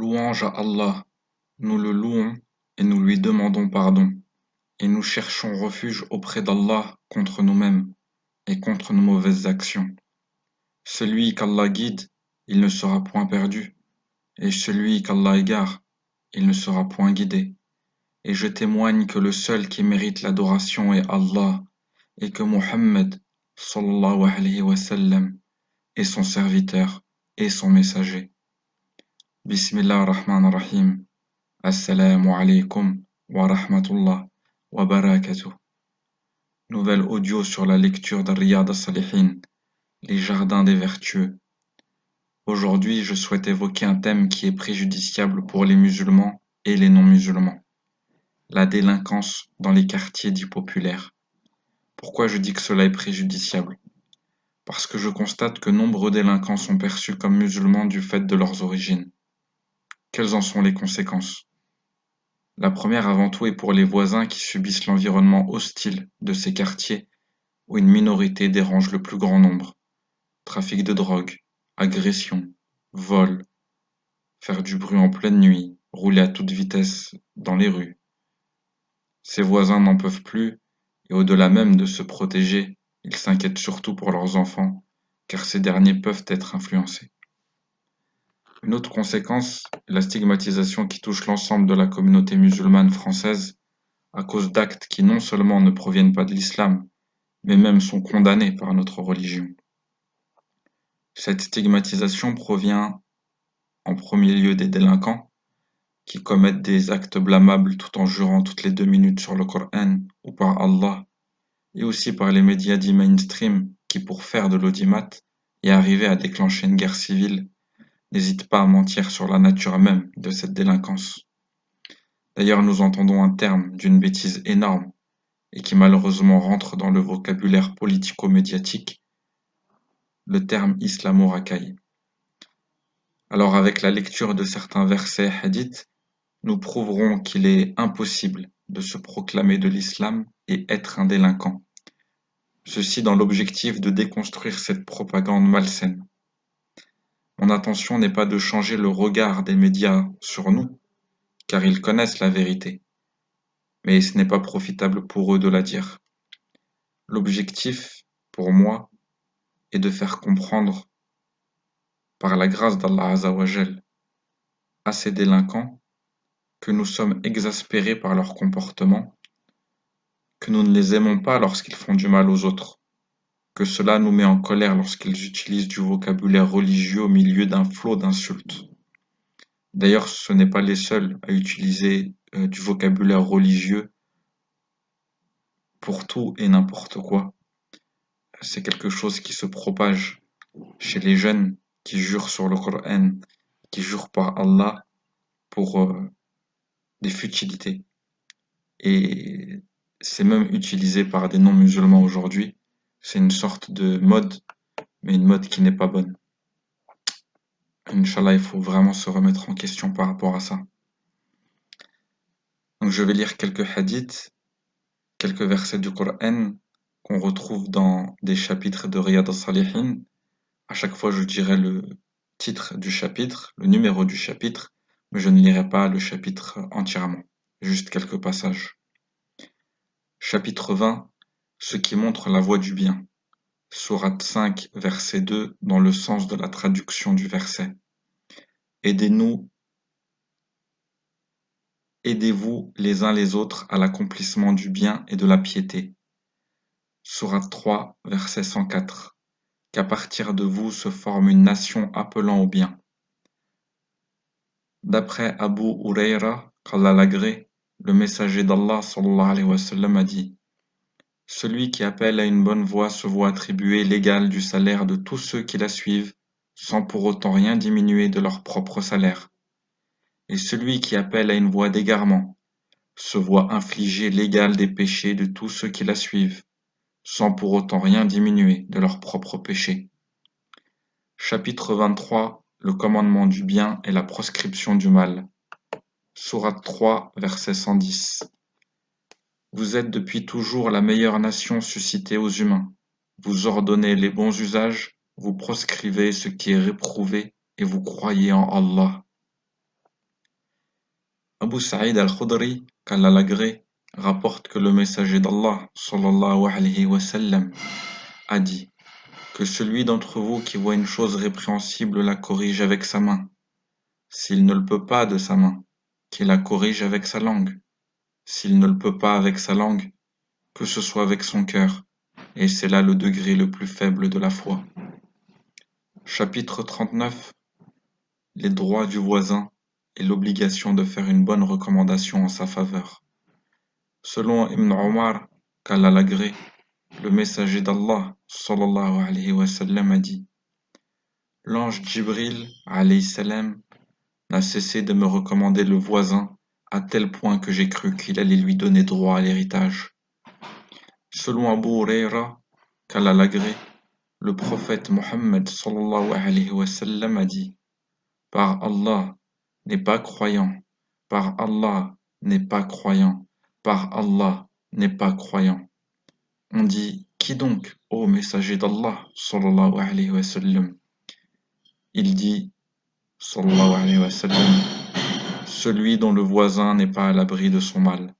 Louange à Allah, nous le louons et nous lui demandons pardon, et nous cherchons refuge auprès d'Allah contre nous-mêmes et contre nos mauvaises actions. Celui qu'Allah guide, il ne sera point perdu, et celui qu'Allah égare, il ne sera point guidé. Et je témoigne que le seul qui mérite l'adoration est Allah, et que Muhammad, sallallahu alayhi wa sallam, est son serviteur et son messager. Bismillah ar-Rahman ar-Rahim. Assalamu alaikum wa rahmatullah wa barakatuh. Nouvelle audio sur la lecture de Riyad as-Salihin, les jardins des vertueux. Aujourd'hui, je souhaite évoquer un thème qui est préjudiciable pour les musulmans et les non-musulmans. La délinquance dans les quartiers dits populaires. Pourquoi je dis que cela est préjudiciable? Parce que je constate que nombreux délinquants sont perçus comme musulmans du fait de leurs origines. Quelles en sont les conséquences? La première avant tout est pour les voisins qui subissent l'environnement hostile de ces quartiers où une minorité dérange le plus grand nombre. Trafic de drogue, agression, vol, faire du bruit en pleine nuit, rouler à toute vitesse dans les rues. Ces voisins n'en peuvent plus et au-delà même de se protéger, ils s'inquiètent surtout pour leurs enfants car ces derniers peuvent être influencés. Une autre conséquence est la stigmatisation qui touche l'ensemble de la communauté musulmane française à cause d'actes qui non seulement ne proviennent pas de l'islam, mais même sont condamnés par notre religion. Cette stigmatisation provient en premier lieu des délinquants, qui commettent des actes blâmables tout en jurant toutes les 2 minutes sur le Coran ou par Allah, et aussi par les médias dits mainstream qui, pour faire de l'audimat et arriver à déclencher une guerre civile, n'hésitent pas à mentir sur la nature même de cette délinquance. D'ailleurs, nous entendons un terme d'une bêtise énorme et qui malheureusement rentre dans le vocabulaire politico-médiatique, le terme islamo-racaille. Alors avec la lecture de certains versets hadiths, nous prouverons qu'il est impossible de se proclamer de l'islam et être un délinquant. Ceci dans l'objectif de déconstruire cette propagande malsaine. Mon intention n'est pas de changer le regard des médias sur nous, car ils connaissent la vérité, mais ce n'est pas profitable pour eux de la dire. L'objectif, pour moi, est de faire comprendre, par la grâce d'Allah Azzawajal, à ces délinquants que nous sommes exaspérés par leur comportement, que nous ne les aimons pas lorsqu'ils font du mal aux autres, que cela nous met en colère lorsqu'ils utilisent du vocabulaire religieux au milieu d'un flot d'insultes. D'ailleurs, ce n'est pas les seuls à utiliser du vocabulaire religieux pour tout et n'importe quoi. C'est quelque chose qui se propage chez les jeunes qui jurent sur le Coran, qui jurent par Allah pour des futilités. Et c'est même utilisé par des non-musulmans aujourd'hui. C'est une sorte de mode, mais une mode qui n'est pas bonne. Inch'Allah, il faut vraiment se remettre en question par rapport à ça. Donc je vais lire quelques hadiths, quelques versets du Coran qu'on retrouve dans des chapitres de Riyad as-Salihin. À chaque fois, je dirai le titre du chapitre, le numéro du chapitre, mais je ne lirai pas le chapitre entièrement, juste quelques passages. Chapitre 20, ce qui montre la voie du bien. Sourate 5, verset 2, dans le sens de la traduction du verset. Aidez-vous les uns les autres à l'accomplissement du bien et de la piété. Sourate 3, verset 104. Qu'à partir de vous se forme une nation appelant au bien. D'après Abu Hurayra, qu'Allah l'agrée, le messager d'Allah sallallahu alayhi wa sallam a dit: celui qui appelle à une bonne voie se voit attribuer l'égal du salaire de tous ceux qui la suivent, sans pour autant rien diminuer de leur propre salaire. Et celui qui appelle à une voie d'égarement se voit infliger l'égal des péchés de tous ceux qui la suivent, sans pour autant rien diminuer de leur propre péché. Chapitre 23, le commandement du bien et la proscription du mal. Sourate 3, verset 110. Vous êtes depuis toujours la meilleure nation suscitée aux humains. Vous ordonnez les bons usages, vous proscrivez ce qui est réprouvé et vous croyez en Allah. Abu Sa'id al-Khudri, qu'Allah l'agrée, rapporte que le messager d'Allah, sallallahu alayhi wa sallam, a dit que celui d'entre vous qui voit une chose répréhensible la corrige avec sa main. S'il ne le peut pas de sa main, qu'il la corrige avec sa langue. S'il ne le peut pas avec sa langue, que ce soit avec son cœur. Et c'est là le degré le plus faible de la foi. Chapitre 39. Les droits du voisin et l'obligation de faire une bonne recommandation en sa faveur. Selon Ibn Omar, qu'Allah l'agrée, le messager d'Allah, sallallahu alayhi wa sallam, a dit: L'ange Jibril, alayhi salam, n'a cessé de me recommander le voisin à tel point que j'ai cru qu'il allait lui donner droit à l'héritage. Selon Abu Huraira, qu'Allah l'agrée, le prophète Mohammed sallallahu alayhi wa sallam a dit: Par Allah n'est pas croyant, par Allah n'est pas croyant, par Allah n'est pas croyant. On dit: Qui donc, ô messager d'Allah sallallahu alayhi wa sallam? Il dit sallallahu alayhi wa sallam: Celui dont le voisin n'est pas à l'abri de son mal.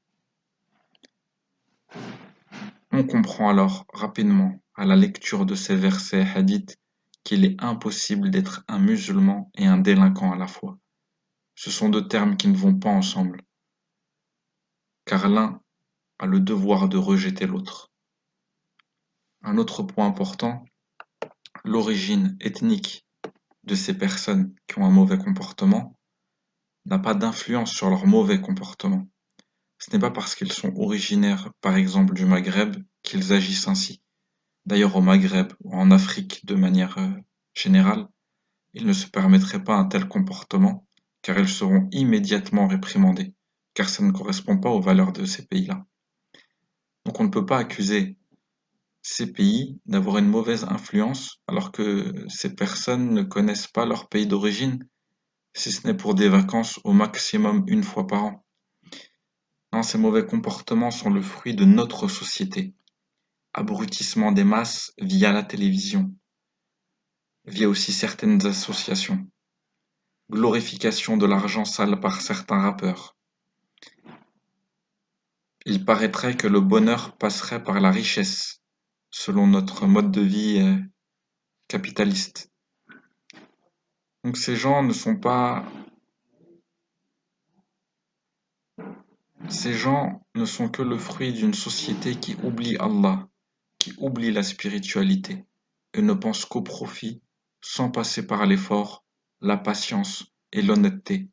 On comprend alors rapidement, à la lecture de ces versets hadiths, qu'il est impossible d'être un musulman et un délinquant à la fois. Ce sont deux termes qui ne vont pas ensemble, car l'un a le devoir de rejeter l'autre. Un autre point important, l'origine ethnique de ces personnes qui ont un mauvais comportement n'a pas d'influence sur leur mauvais comportement. Ce n'est pas parce qu'ils sont originaires, par exemple, du Maghreb, qu'ils agissent ainsi. D'ailleurs, au Maghreb ou en Afrique de manière générale, ils ne se permettraient pas un tel comportement, car ils seront immédiatement réprimandés, car ça ne correspond pas aux valeurs de ces pays-là. Donc on ne peut pas accuser ces pays d'avoir une mauvaise influence, alors que ces personnes ne connaissent pas leur pays d'origine, si ce n'est pour des vacances au maximum une fois par an. Non, ces mauvais comportements sont le fruit de notre société. Abrutissement des masses via la télévision, via aussi certaines associations. Glorification de l'argent sale par certains rappeurs. Il paraîtrait que le bonheur passerait par la richesse, selon notre mode de vie capitaliste. Donc ces gens ne sont pas... Ces gens ne sont que le fruit d'une société qui oublie Allah, qui oublie la spiritualité, et ne pense qu'au profit, sans passer par l'effort, la patience et l'honnêteté.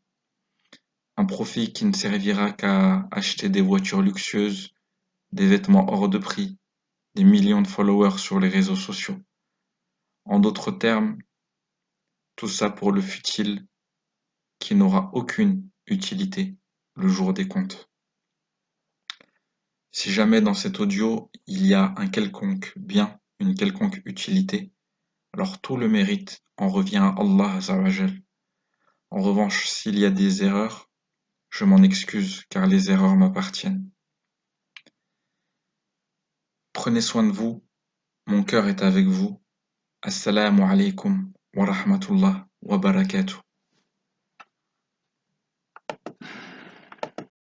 Un profit qui ne servira qu'à acheter des voitures luxueuses, des vêtements hors de prix, des millions de followers sur les réseaux sociaux. En d'autres termes, tout ça pour le futile qui n'aura aucune utilité le jour des comptes. Si jamais dans cet audio il y a un quelconque bien, une quelconque utilité, alors tout le mérite en revient à Allah Azza wa Jal. En revanche, s'il y a des erreurs, je m'en excuse car les erreurs m'appartiennent. Prenez soin de vous, mon cœur est avec vous. Assalamu alaikum wa rahmatullah wa barakatuh.